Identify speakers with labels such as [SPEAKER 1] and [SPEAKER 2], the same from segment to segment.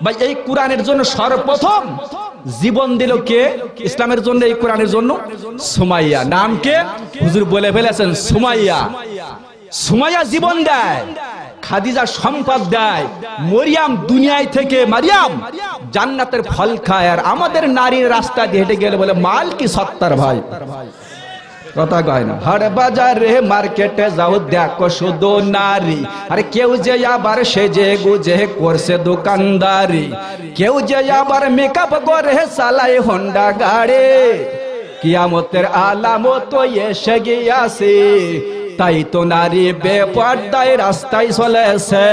[SPEAKER 1] ভাই এই কোরআনের জন্য সর্বপ্রথম জীবন দিল কে? ইসলামের জন্য, এই কোরআনের জন্য সুমাইয়া। নাম কে? হুজুর বলে ফেলেছেন সুমাইয়া। সুমাইয়া জীবন দেয়, খাদিজা সম্পদ দেয়, মরিয়াম দুনিয়ায় থেকে মারিয়াম জান্নাতের ফল খায়, আর আমাদের নারীর রাস্তা দিয়ে হেঁটে গেলে বলে মাল কি সত্তার ভাই। কথা কয় না? হাট বাজারে মার্কেটে যাও দেখো শুধু নারী, আরে কেউ যে আবার সেজে গুজে করছে দোকানদারি, কেউ যে আবার মেকআপ করে চালায় হোন্ডা গাড়ি, কিয়ামতের আলামত এসে গিয়াছে, তাই তো নারী বেপর্দায় রাস্তায় চলেছে।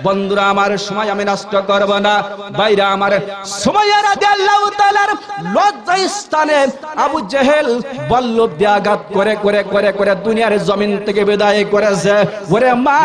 [SPEAKER 1] বন্ধুরা আমার, সময় আমি নষ্ট করব না। ভাইরা আমার, সুমাইয়া রাদিয়াল্লাহু তাআলার লজ্জা স্থানে আবু জেহেল বল্লভ দিয়ে আঘাত করে করে করে করে দুনিয়ার জমিন থেকে বিদায় করেছে। ওরে মা,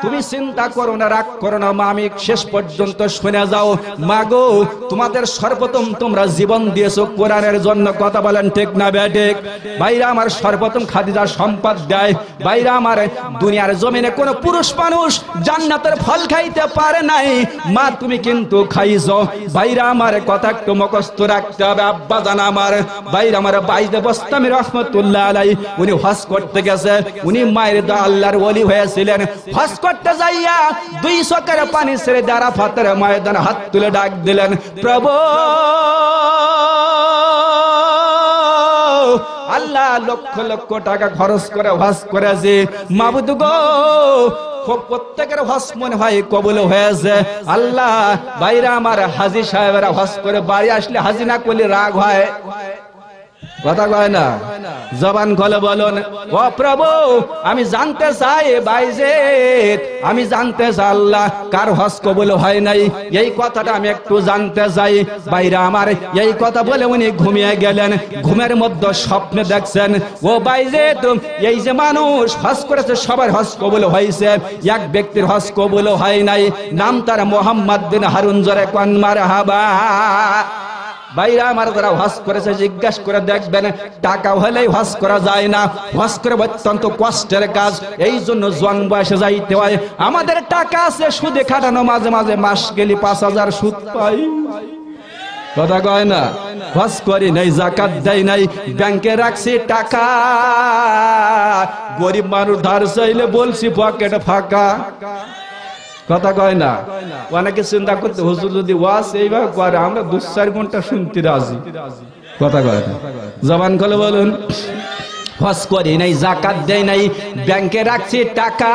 [SPEAKER 1] তুমি চিন্তা করো না, রাগ করো না মা, আমি শেষ পর্যন্ত শুনে যাও। মা গো, তোমাদের সর্বপ্রথম তোমরা জীবন দিয়েছো কোরআনের জন্য। কথা বলেন ঠিক না বেঠিক? ভাইরা আমার, সর্বপ্রথম খাদিজা সম্পদ দেয়। ভাইরা আমার, দুনিয়ার জমিনে কোন পুরুষ মানুষ জান্নাতের ফল খাইতে পারে নাই, মা তুমি কিন্তু খাইছো। ভাইরা আমার, কথা একটু মুখস্থ রাখতে হবে। আব্বা জান আমার, ভাইরা আমার, বাইদে বস্তামি রহমাতুল্লাহ আলাইহি উনি হজ করতে গেছে, উনি মায়ের দা আল্লাহর ওলি হয়েছিলেন। হজ করতে যাইয়া 2 চোখের পানি ছেড়ে আরাফাতের ময়দানে হাত তুলে ডাক দিলেন, প্রভু আল্লাহ, লক্ষ লক্ষ টাকা খরচ করে হজ করেছি, মাবুদ গো প্রত্যেকের হজ মনে হয় কবুল হয়েছে। আল্লাহ, ভাইরা আমার, হাজী সাহেবেরা হজ করে বাড়ি আসলে হাজী না করলে রাগ হয়। কথা কয় না? জবান খুলে বলুন, ও প্রভু আমি জানতে চাই বাইজিদ, আমি জানতে চাই আল্লাহ কার হজ কবুল হয় নাই, এই কথাটা আমি একটু জানতে চাই। ভাইরা আমার, এই কথা বলে উনি ঘুমিয়ে গেলেন। ঘুমের মধ্যে স্বপ্নে দেখছেন, ও বাইজিদ, এই যে মানুষ হজ করেছে সবার হজ কবুল হয়েছে, এক ব্যক্তির হজ কবুল হয় নাই, নাম তার মোহাম্মদ বিন হারুন। জোরে কোন মারহাবা। ভাইরা আমার, যারা হজ করেছে জিজ্ঞাসা করে দেখবেন, টাকা হলেই হজ করা যায় না, হজ করে অত্যন্ত কষ্টের কাজ, এই জন্য জোয়ান বয়সে যাইতে হয়। আমাদের টাকা আছে সুদে খাটানো, মাঝে মাঝে মাস গেলে 5000 সুদ পাই। কথা কয় না? হজ করি নাই, যাকাত দেই নাই, ব্যাংকে রাখছি টাকা, গরিব মানুষ ধার চাইলে বলছি পকেট ফাঁকা। কথা কয় না? অনেকে চিন্তা করতে, হুজুর যদি ওয়াজ এইভাবে করে আমরা 2-4 ঘন্টা শুনতে রাজি। কথা কয় না? জবান খুলে বলুন, হজ করি নাই, যাকাত দেই নাই, ব্যাংকে রাখছি টাকা,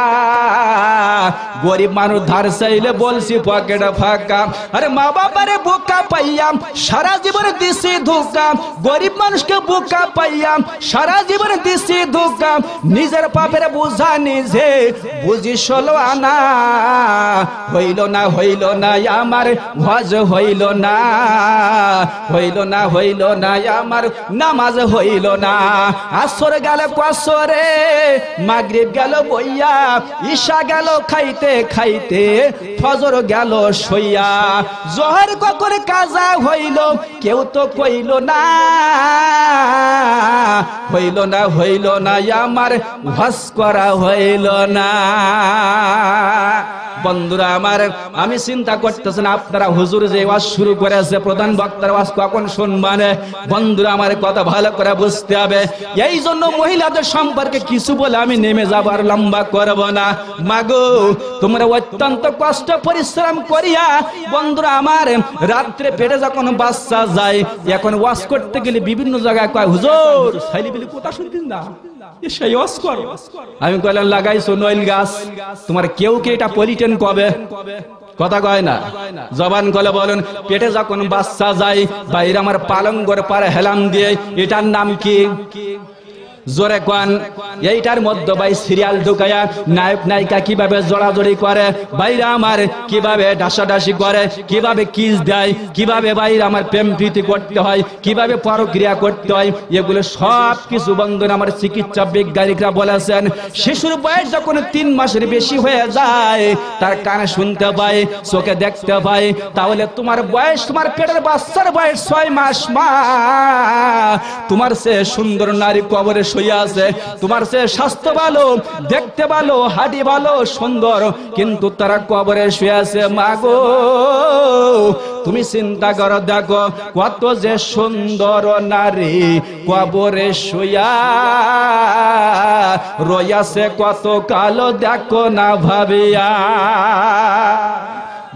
[SPEAKER 1] গরিব মানুষ ধার চাইলে বলছি পকেট ফাঁকা। আরে মা বাবারে বোকা পাইয়াম, সারা জীবন দিছি ধোকা, গরিব মানুষকে বোকা পাইয়াম, সারা জীবন দিছি ধোকা, নিজের পাপের বোঝা নিজে বুঝি 16 আনা, হইল না হইল না আমার হজ, হইল না হইল না হইল না আমার নামাজ, হইল না। আসর গেল কসরে, মাগরিব গেল বইয়া, ঈশা গেল খাইতে খাইতে, ফজর গেল সইয়া, জোহর কখন কাজা হইল কেউ তো কইল না, হইল না হইল না আমার হজ করা হইল না। বন্ধুরা আমার, আমি চিন্তা করতেছেন আপনারা হুজুর যে ওয়াজ শুরু করেছে, প্রধান বক্তার ওয়াজ কখন শুনবেন? বন্ধুরা আমার, কথা ভালো করে বুঝতে হবে। এই জন্য মহিলাদের সম্পর্কে কিছু বলে আমি নেমে যাবার, লম্বা করব না। মাগো, তোমরা অত্যন্ত কষ্ট পরিশ্রম করিয়া, বন্ধুরা আমার, রাত্রে পেটে যখন বাচ্চা যায়, এখন ওয়াজ করতে গেলে বিভিন্ন জায়গায় কয়, হুজুর সাইলিবিলি কথা শুনতেন না, সেই ওয়াজ করো। আমি কইলাম, লাগাইছো নইল গাছ, তোমার কেউ কে এটা পলিটেন কবে? কথা কয় না? জবান গলে বলেন, পেটে যখন বাচ্চা যায়, বাইরে আমার পালঙ্গর পারে হেলাম দিয়ে, এটার নাম কি? জোরে কোন। এইটার মধ্যে ভাই সিরিয়াল ঢুকায়া নায়ক নায়িকা কিভাবে জড়াজড়ি করে, বাইরে আমার কিভাবে ডাসাডাসি করে, কিভাবে কিস দেয়, কিভাবে বাইরে আমার প্রেম প্রীতি করতে হয়, কিভাবে পরক্রিয়া করতে হয়, এগুলো সব কিছু বন্ধুরা আমার চিকিৎসা বিজ্ঞানীরা বলেছেন। শিশুর বয়স যখন 3 মাসের বেশি হয়ে যায়, তার কানে শুনতে পায়, চোখে দেখতে পায়, তাহলে তোমার বয়স, তোমার পেটের বাচ্চার বয়স 6 মাস, মা তোমার সে সুন্দর নারী কবরে শুয়ে আছে, তোমার সে স্বাস্থ্য ভালো, দেখতে ভালো, হাঁটি ভালো, সুন্দর, কিন্তু তারা কবরে শুয়ে আছে। মাগো তুমি চিন্তা করো, দেখো কত যে সুন্দর নারী কবরে শুয়া রয়াছে, কত কালো দেখো না ভাবিয়া।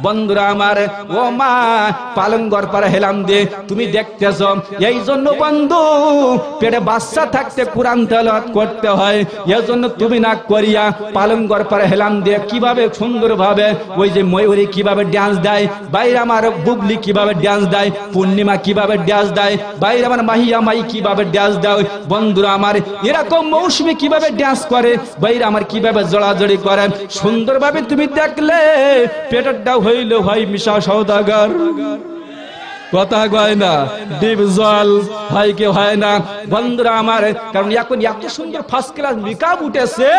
[SPEAKER 1] বন্ধুরা আমার, ও মা পালঙ্গর পারে হেলাম দিয়ে তুমি দেখতেছ, এই জন্য বন্ধু পেটে বাচ্চা থাকতে কোরআন তেলাওয়াত করতে হয়। এই জন্য তুমি না করিয়া পালঙ্গর পারে হেলাম দিয়ে কিভাবে সুন্দরভাবে ওই যে ময়ূরী কিভাবে ডান্স দেয়, বাইরে আমার বুবলি কিভাবে ডান্স দেয়, পূর্ণিমা কিভাবে ডান্স দেয়, বাইরে আমার মাহিয়া মাই কিভাবে ডান্স দেয়, বন্ধুরা আমার এরকম মৌসুমী কিভাবে ডান্স করে, বাইরে আমার কিভাবে জড়াজড়ি করে, সুন্দরভাবে তুমি দেখলে পেটেরটাও হইল ভাই মিশা সওদাগর। কথা কয় না, ডিপ জল হয় কি হয় না বন্ধুরা আমার। কারণ এখন এত সুন্দর ফার্স্ট ক্লাস মেকআপ উঠেছে,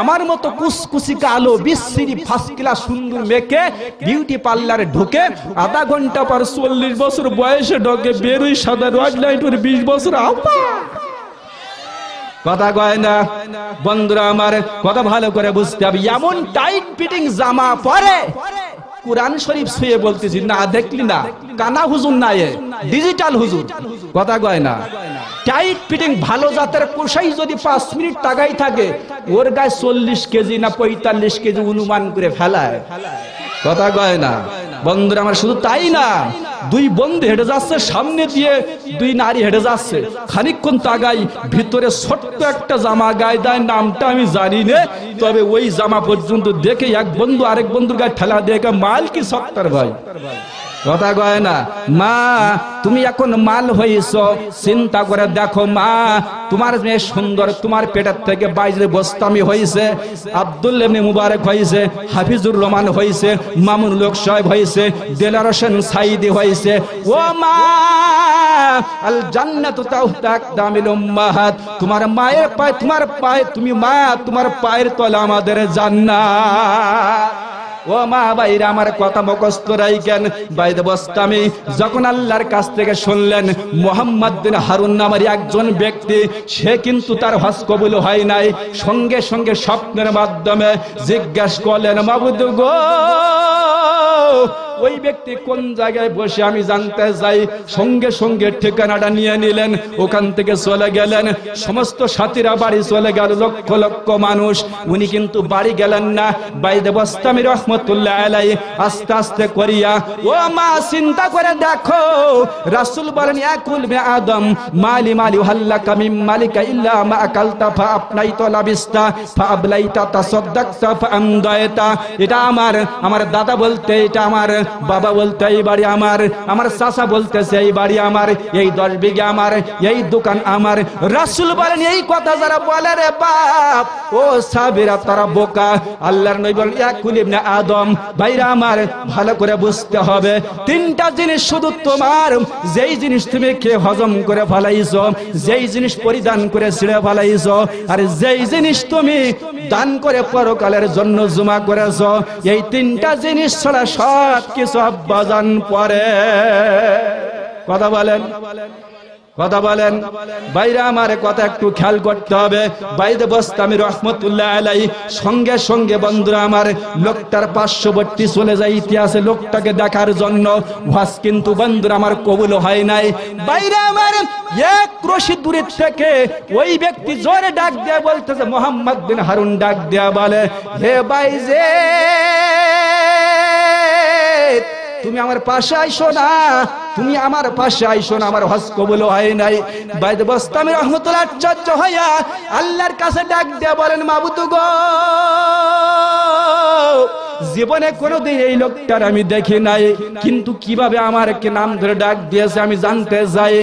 [SPEAKER 1] আমার মতো কুচকুচি কালো বিশ্রী ফার্স্ট ক্লাস সুন্দর মেয়েকে বিউটি পার্লারে ঢুকে আধা ঘন্টা পর 40 বছর বয়সে ঢোকে বেরোই সাদা রড লাইটের 20 বছর আপা। কথা কয় না বন্ধুরা আমার, কথা ভালো করে বুঝতে হবে। এমন টাইট ফিটিং জামা পরে কুরআন শরীফ ছুঁয়ে বলতেছি না, দেখলি না কানা হুজুর না, এ ডিজিটাল হুজুর। কথা কয় না, টাইট ফিটিং ভালো জাতের কোষাই যদি 5 মিনিট টাকাই থাকে, ওর গায়ে 40 কেজি না 45 কেজি অনুমান করে ফেলায়। কথা কয় না বন্ধুরা আমার, শুধু তাই না, দুই বন্ধু হেঁটে যাচ্ছে, সামনে দিয়ে দুই নারী হেঁটে যাচ্ছে, খানিকক্ষণ তাগাই ভিতরে ছোট্ট একটা জামা গায়ে দেয়, নামটা আমি জানি না, তবে ওই জামা পর্যন্ত দেখে এক বন্ধু আরেক বন্ধুর গায়ে ঠেলা দিয়ে মাল কি সত্তর ভাই। কথা কয় না, মা তুমি এখন মাল হয়েছ, চিন্তা করে দেখো মা, তোমার মেয়ে সুন্দর, তোমার পেটের থেকে বাইরে বোস্তামি হয়েছে, আব্দুল্লাহ ইবনে মুবারক হয়েছে, হাফিজুর রহমান হয়েছে, মামুন লোক সাহেব হয়েছে, দেলার হোসেন সাইদি হয়েছে। ও মা আল জান্নাতু তাহতা আকদামিল উম্মাহাত, তোমার মায়ের পায়ে, তোমার পায়ে, তুমি মা তোমার পায়ের তলে আমাদের জান্নাত। ও মা ভাইরা আমার কথা মুখস্থ রাখেন। বাইরে বস্তামি যখন আল্লাহর কাছ থেকে শুনলেন মুহাম্মদ বিন হারুন নামের একজন ব্যক্তি, সে কিন্তু তার হজ কবুল হয় নাই, সঙ্গে সঙ্গে স্বপ্নের মাধ্যমে জিজ্ঞাসা করলেন, মাবুদ গো ওই ব্যক্তি কোন জায়গায় বসে আমি জানতে চাই। সঙ্গে সঙ্গে ঠিকানাটা নিয়ে নিলেন, ওখান থেকে চলে গেলেন। সমস্ত সাথীরা বাড়ি চলে গেল, লক্ষ লক্ষ মানুষ। উনি কিন্তু বাড়ি গেলেন না। বাইদে বস্তামি রহমতুল্লাহ আলাইহি আস্তে আস্তে করিয়া, ও মা চিন্তা করে দেখো, রাসূল বলেন ইয়াকুল বি আদম মালি মালি হাল্লাকা মিম মালিকা ইল্লা মা আকালতা ফা আপনাইতা লাবিস্তা ফা আবলাইতা তাসাদদাকতা ফা আমদাইতা। এটা আমার দাদা বলতে, এটা আমার বাবা বলতে এই বাড়ি আমার চাচা বলতেছে এই বাড়ি আমার, এই 10 বিঘা আমার, এই দোকান আমার। রাসূল বলেন এই কথা যারা বলে রে বাপ, ও সাহাবীরা তারা বোকা। আল্লাহর নবী বলেন ইয়াকুল ইবনে আদম, ভাইরা আমার ভালো করে বুঝতে হবে, 3টা জিনিস শুধু তোমার, যেই জিনিস তুমি খেয়ে হজম করে ফেলাইছো, যেই জিনিস পরিধান করে ছিঁড়ে ফেলাইছো, আর যেই জিনিস তুমি দান করে পরকালের জন্য জমা করেছো, এই 3টা জিনিস ছাড়া সব কিছু আব্বাজান পরে। কথা বলেন, কথা বলেন বাইরা আমার, কথা একটু খেয়াল করতে হবে। বাইদে বস্তামি রহমতুল্লাহ আলাইহি সঙ্গে সঙ্গে বন্ধুরা আমার লোকটার পার্শ্ববর্তী চলে যায় ইতিহাসে লোকটাকে দেখার জন্য। ওয়াজ কিন্তু বন্ধুরা আমার কবুল হয় নাই। বাইরে আমার এক রশি দূরে থেকে ওই ব্যক্তি জোরে ডাক দেয়া বলতেছে, মুহাম্মদ বিন হারুন ডাক দেয়া বলে, হে বাইজে তুমি আমার পাশে আইসো না, তুমি আমার পাশে আইসো না, আমার হজ কবুল হয় নাই। বাইদে বস্তামি রহমতুল্লাহ আশ্চর্য হইয়া আল্লাহর কাছে ডাক দিয়ে বলেন, মাবুদ গো জীবনে কোনোদিন এই লোকটার আমি দেখি নাই, কিন্তু কিভাবে আমার কে নাম ধরে ডাক দিয়েছে আমি জানতে চাই।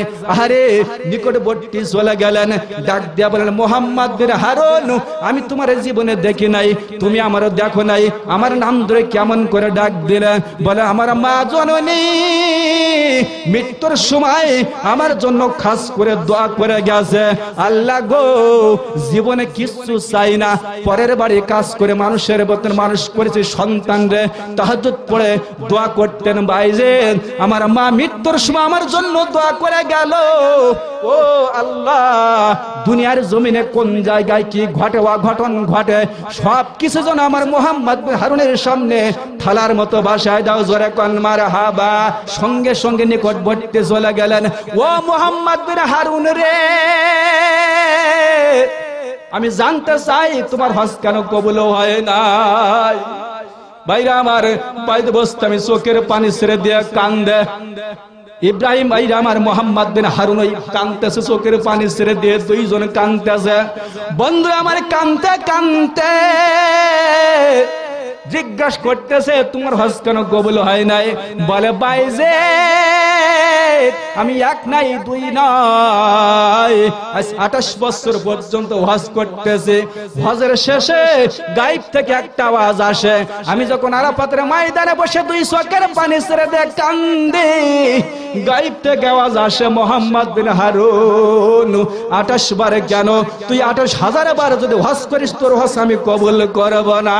[SPEAKER 1] আরে নিকটবর্তী চলে গেলেন, ডাক দিয়া বলেন, মুহাম্মদ বিন হারুন আমি তোমার জীবনে দেখি নাই, তুমি আমারও দেখো নাই, আমার নাম ধরে কেমন করে ডাক দিলে? বলে আমার মা জননী মৃত্যুর সময় আমার জন্য খাস করে দোয়া করে গেছে, আল্লাহ গো জীবনে কিছু চাই না, পরের বাড়ি কাজ করে মানুষের মতন মানুষ করেছে, সন্তান রে তাহাজ্জুদ পড়ে দোয়া করতেন ভাইজান আমার মা মৃত্যুর সময় আমার জন্য দোয়া করে গেল ও আল্লাহ দুনিয়ার জমিনে কোন জায়গায় কি ঘটে অঘটন ঘটে সব কিছু যেন আমার মোহাম্মদ বিন হারুনের সামনে থালার মতো ভাষায় দাও জোরে কোন মারহাবা সঙ্গে সঙ্গে নিকটবর্তী চলে গেলেন ও মোহাম্মদ বিন হারুন রে আমি জানতে চাই তোমার হজ কেন কবুল হয় নাই ভাইরা আমার বাইরে বসতে আমি চোখের পানি ছেড়ে দিয়ে কান্দে ইব্রাহিম ভাইরা আমার মোহাম্মদ বিন হারুন ওই কাঁদতেছে চোখের পানি ছেড়ে দিয়ে দুইজন কাঁদতেছে বন্ধু আমার কাঁদতে কাঁদতে জিজ্ঞাসা করতেছে তোমার হজ কেন কবুল হয় নাই বলে বাইজে আমি এক নাই দুই নাই আজ 28 বছর পর্যন্ত হজ করতেছি হজের শেষে গায়েব থেকে একটা আওয়াজ আসে আমি যখন আরাফাতের ময়দানে বসে দুই চোখের পানি ছেড়ে দিয়ে কান্দি গায়েব থেকে আওয়াজ আসে মোহাম্মদ বিন হারুন 28 বারে কেন তুই 28,000 বার যদি হজ করিস তোর হজ আমি কবুল করব না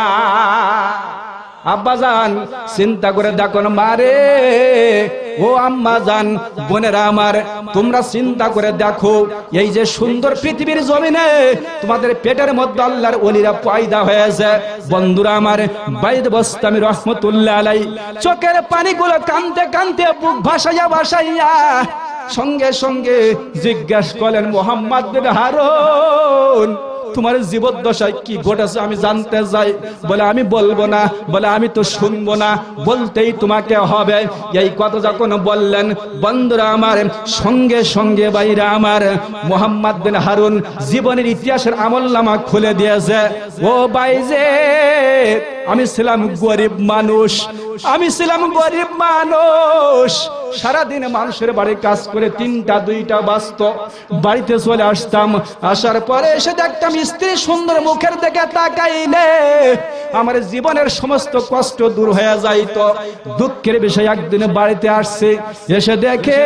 [SPEAKER 1] আব্বাজান চিন্তা করে দেখুন মারে ও আম্মাজান বোনেরা আমার তোমরা চিন্তা করে দেখো এই যে সুন্দর পৃথিবীর জমিনে তোমাদের পেটের মধ্যে আল্লাহর ওলিরা পয়দা হয়েছে বন্ধুরা আমার বাইদ বস্তামি রহমতুল্লাহ আলাই চোখের পানিগুলো কাঁদতে কাঁদতে বুক ভাসাইয়া ভাসাইয়া সঙ্গে সঙ্গে জিজ্ঞাসা করলেন মোহাম্মদ বিন হারুন তোমার জীবদ্দশায় কি ঘটেছে আমি জানতে চাই বলে আমি বলবো না বলে আমি তো শুনবো না বলতেই তোমাকে হবে এই কথা যখন বললেন বন্ধুরা আমার সঙ্গে সঙ্গে বাইরা আমার মোহাম্মদ বিন হারুন জীবনের ইতিহাসের আমলনামা খুলে দিয়েছে ও বাইজে আমি ছিলাম গরিব মানুষ আমি ছিলাম গরিব মানুষ সারাদিন মানুষের বাড়ি কাজ করে 3টা 2টা বাঁচত বাড়িতে চলে আসতাম আসার পরে এসে দেখতাম স্ত্রী সুন্দর মুখের দিকে তাকাইলে আমার জীবনের সমস্ত কষ্ট দূর হয়ে যাইত দুঃখের বিষয় একদিন বাড়িতে আসছে এসে দেখে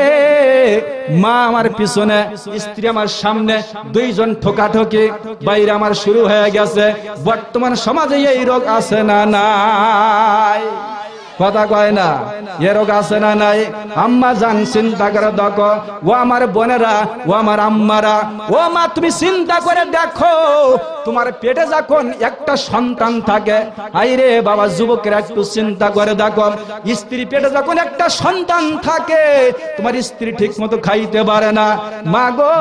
[SPEAKER 1] মা আমার পিছনে স্ত্রী আমার সামনে দুইজন ঠোকাঠকি বাইরে আমার শুরু হয়ে গেছে বর্তমান সমাজে এই রোগ আছে না নাই কথা কয় না এ রোগ আছে না নাই আম্মা জান চিন্তা করে দেখো ও আমার বোনেরা ও আমার আম্মারা ও মা তুমি চিন্তা করে দেখো তোমার পেটে যখন একটা সন্তান থাকে আইরে বাবা যুবকেরা একটু চিন্তা করে দেখো স্ত্রী পেটে যখন একটা সন্তান থাকে তোমার স্ত্রী ঠিক মতো খাইতে পারে না মা গো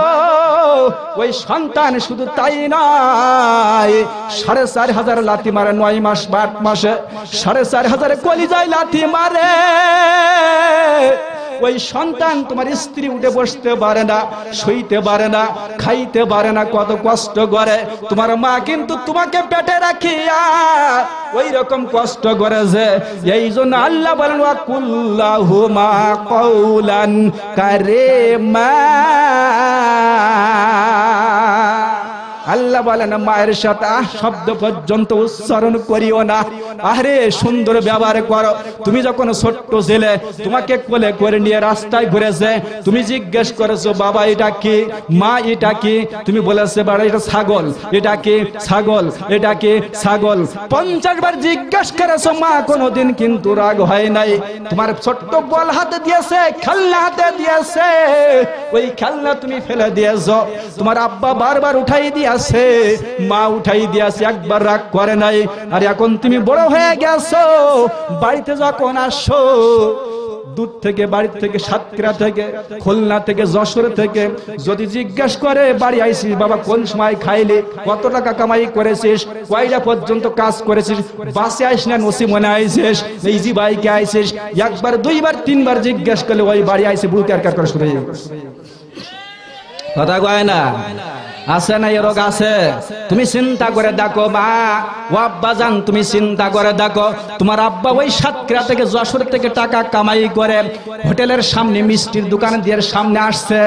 [SPEAKER 1] ওই সন্তান শুধু তাই নয় 4,500 লাথি মারে 9 মাস 8 মাসে 4,500 কলিজায় লাথি মারে ওই সন্তান তোমার স্ত্রী উঠে বসতে পারে না শুইতে পারে না খাইতে পারে না কত কষ্ট করে তোমার মা কিন্তু তোমাকে পেটে রাখিয়া ওই রকম কষ্ট করেছে এই জন্য আল্লাহ বলেন ওয়া কুল্লাহুমা কওলান কারীমা আল্লাহ বলেন মায়ের সাথে শব্দ পর্যন্ত উচ্চারণ করিও না আরে সুন্দর ব্যবহার করো তুমি যখন ছোট্ট ছেলে তোমাকে কোলে করে নিয়ে রাস্তায় ঘুরেছে তুমি জিজ্ঞেস করেছো বাবা এটা কি মা এটা কি তুমি বলেছে বাবা এটা ছাগল এটা কি ছাগল এটা কি ছাগল 50 বার জিজ্ঞেস করেছো মা কোনোদিন কিন্তু রাগ হয় নাই তোমার ছোট্ট বল হাতে দিয়েছে খেলনা হাতে দিয়েছে ওই খেলনা তুমি ফেলে দিয়েছো তোমার আব্বা বারবার উঠাই দিয়েছে মা উঠাই দিয়েছে একবার রাগ করে নাই আর এখন তুমি বড় হয়ে গেছো বাড়িতে যখন আসো দূর থেকে বাড়ি থেকে সাতক্ষীরা থেকে খুলনা থেকে যশোর থেকে যদি জিজ্ঞাসা করে বাড়ি আইছিস বাবা কোন সময় খাইলি কত টাকা কামাই করেছিস কয়টা পর্যন্ত কাজ করেছিস বাসে আইস না নসি মনে আইছিস ইজি বাইকে আইছিস একবার দুইবার তিনবার জিজ্ঞাসা করলে ওই বাড়ি আইসে বুক আর করে শুরু হয়ে কথা কয় না আছে না এই রোগ আছে তুমি চিন্তা করে দেখো মা ও আব্বা জান তুমি চিন্তা করে দেখো তোমার আব্বা ওই সাতক্ষীরা থেকে যশোর থেকে টাকা কামাই করে হোটেলের সামনে মিষ্টির দোকান দিয়ে সামনে আসছে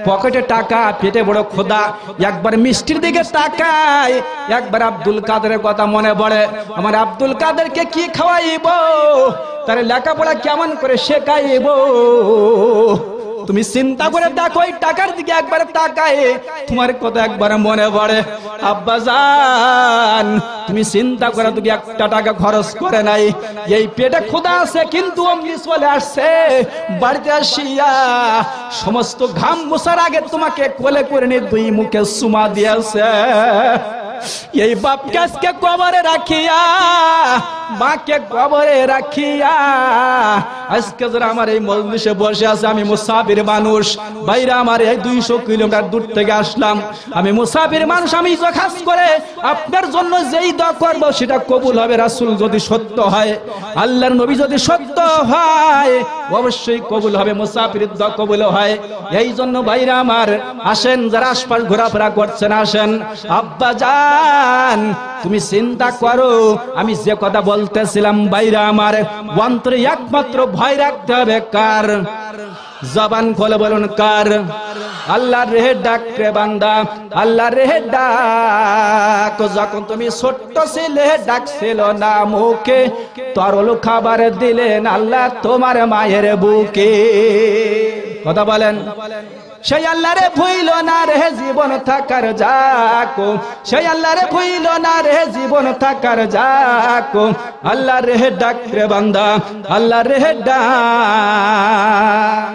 [SPEAKER 1] পকেটে টাকা পেটে বড় খোদা একবার মিষ্টির দিকে তাকায় একবার আব্দুল কাদেরের কথা মনে পড়ে আমার আব্দুল কাদেরকে কি খাওয়াইবো তার লেখাপড়া কেমন করে শেখাইবো তুমি চিন্তা করে দেখো এই টাকার দিকে একবারে তাকায় তোমার কথা একবারে মনে পড়ে আব্বাজান তুমি চিন্তা করে তুমি একটা টাকা খরচ করে নাই এই পেটে ক্ষুধা আছে কিন্তু অমনি চলে আসছে বাড়িতে আসিয়া সমস্ত ঘাম মোছার আগে তোমাকে কোলে করে নিয়ে দুই মুখে চুমা দিয়েছে এই বাপকে আজকে কবরে রাখিয়া মাকে কবরে রাখিয়া আজকে যারা আমার এই মজলিসে বসে আছে আমি মুসাফির মানুষ বাইরে আমার এই 200 কিলোমিটার দূর থেকে আসলাম আমি মুসাফির মানুষ আমি খাস করে আপনার জন্য যেই দোয়া করব সেটা কবুল হবে রাসূল যদি সত্য হয় আল্লাহর নবী যদি সত্য হয় অবশ্যই কবুল হবে মুসাফিরের দোয়া কবুল হয় এই জন্য বাইরে আমার আসেন যারা আশপাশ ঘোরাফেরা করছেন আসেন আব্বা জান তুমি চিন্তা করো আমি যে কথা বলতেছিলাম বাইরে আমার অন্তরে একমাত্র ভয় রাখতে হবে কার জবান খুলে বলুন কার আল্লাহর রে ডাক রে বান্দা আল্লাহর রে ডাক যখন তুমি ছোট্ট ছিলে ডাকছিল না মুখে তরল খাবার দিলেন আল্লাহ তোমার মায়ের বুকে কথা বলেন সেই আল্লাহরে ভুইল না রে জীবন থাকার যাকো সেই আল্লাহরে ভুইল না রে জীবন থাকার যাকো আল্লাহর রে ডাক রে বান্দা আল্লাহর রে ডাক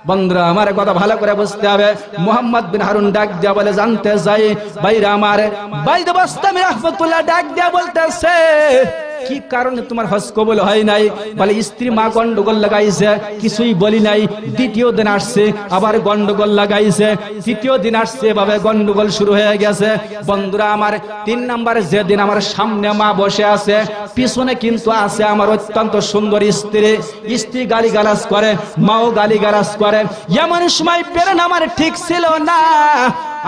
[SPEAKER 1] বন্ধুরা আমার কথা ভালো করে বুঝতে হবে মুহাম্মদ বিন হারুন ডাক দিয়া বলে জানতে চাই ভাইরা আমার বাইদ বাস্তামি রাহমাতুল্লাহ ডাক দিয়া বলতেছে কি কারণে তোমার হজ কবুল হয় নাই বলে স্ত্রী মা গন্ডগোল লাগাইছে কিছুই বলি নাই দ্বিতীয় দিন আসছে আবার গন্ডগোল লাগাইছে তৃতীয় দিন আসছে এভাবে গন্ডগোল শুরু হয়ে গেছে বন্ধুরা আমার 3 নম্বরে যেদিন আমার সামনে মা বসে আছে পিছনে কিন্তু আছে আমার অত্যন্ত সুন্দর স্ত্রী গালিগালাজ করে মাও গালিগালাজ করে এমন সময় পেরেন আমার ঠিক ছিল না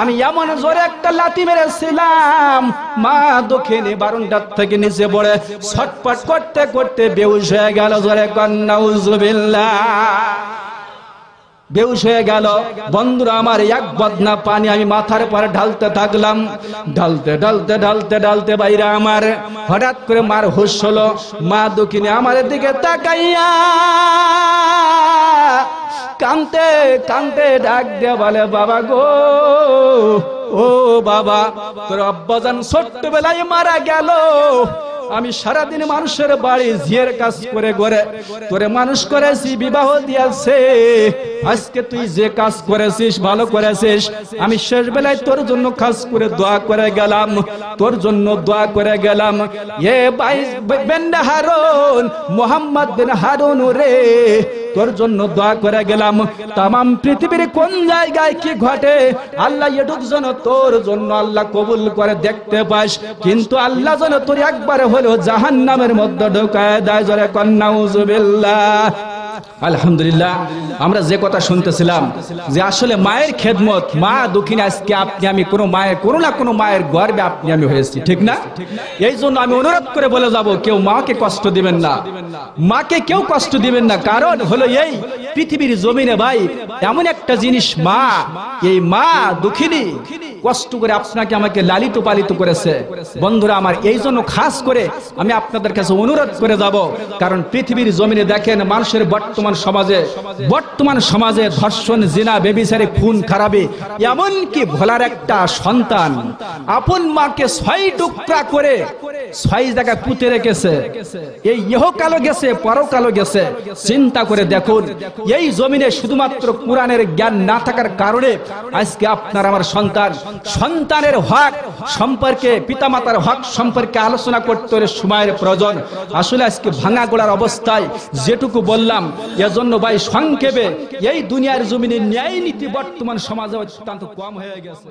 [SPEAKER 1] আমি এমন জোরে একটা লাথি মেরেছিলাম মা দক্ষিণে বারান্দার থেকে নিচে পড়ে ছটপট করতে করতে বেহুশ হয়ে গেল জোরে নাউজুবিল্লাহ বেহুশ হয়ে গেল বন্ধুরা আমার এক বদনা পানি আমি মাথার পরে ঢালতে থাকলাম ঢালতে ঢালতে ঢালতে ঢালতে বাইরে আমার হঠাৎ করে মার হুঁশ হলো মা দক্ষিণে আমার দিকে তাকাইয়া কানতে কানতে ডাক দিয়ে বলে বাবা গো ও বাবা তোর আব্বাজান ছোট্টবেলায় মারা গেল আমি সারাদিন মানুষের বাড়ি ঝিয়ের কাজ করে ঘরে তোরে মানুষ করেছি বিবাহ দিয়েছে আজকে তুই যে কাজ করেছিস ভালো করেছিস আমি শেষ বেলায় তোর জন্য কাজ করে দোয়া করে গেলাম তোর জন্য দোয়া করে গেলাম এ ভাই বিন হারুন মুহাম্মদ বিন হারুন রে তোর জন্য দোয়া করে গেলাম तमाम পৃথিবীর কোন জায়গায় কি ঘটে আল্লাহ এটুক যেন তোর জন্য আল্লাহ কবুল করে দেখতে পাস কিন্তু আল্লাহ যেন তোর একবার হলো জাহান্নামের মধ্যে ঢোকায় দেয় জোরে নাউজুবিল্লাহ আলহামদুলিল্লাহ আমরা যে কথা শুনতেছিলাম যে আসলে মায়ের খেদমত মা দক্ষিণ আজকে আপনি আমি কোনো মায়ের কোনো না কোনো মায়ের গর্বে আপনি আমি হয়েছি ঠিক না এই জন্য আমি অনুরোধ করে বলে যাব কেউ মাকে কষ্ট দিবেন না মাকে কেউ কষ্ট দিবেন না কারণ হলো এই পৃথিবীর জমিনে ভাই এমন একটা জিনিস মা এই মা দক্ষিণী কষ্ট করে আপনাকে আমাকে লালিত পালিত করেছে বন্ধুরা আমার এই জন্য খাস করে আমি আপনাদের কাছে অনুরোধ করে যাব কারণ পৃথিবীর জমিনে দেখেন মানুষের বর্তমান সমাজে ধর্ষণ জিনা বেবিচারে খুন খারাপি এমন কি ভোলার একটা সন্তান আপন মাকে 6 টুকরা করে 6 জায়গায় পুঁতে রেখেছে এই ইহকালও গেছে পরকালও গেছে চিন্তা করে দেখুন এই জমিনে শুধুমাত্র কোরআনের জ্ঞান না থাকার কারণে আজকে আপনার আমার সন্তানের হক সম্পর্কে পিতামাতার হক সম্পর্কে আলোচনা করতে হলে সময়ের প্রয়োজন আসলে আজকে ভাঙা গোড়ার অবস্থায় যেটুকু বললাম এজন্য ভাই সংক্ষেপে এই দুনিয়ার জমিনে ন্যায় নীতি বর্তমান সমাজে অত্যন্ত কম হয়ে গেছে।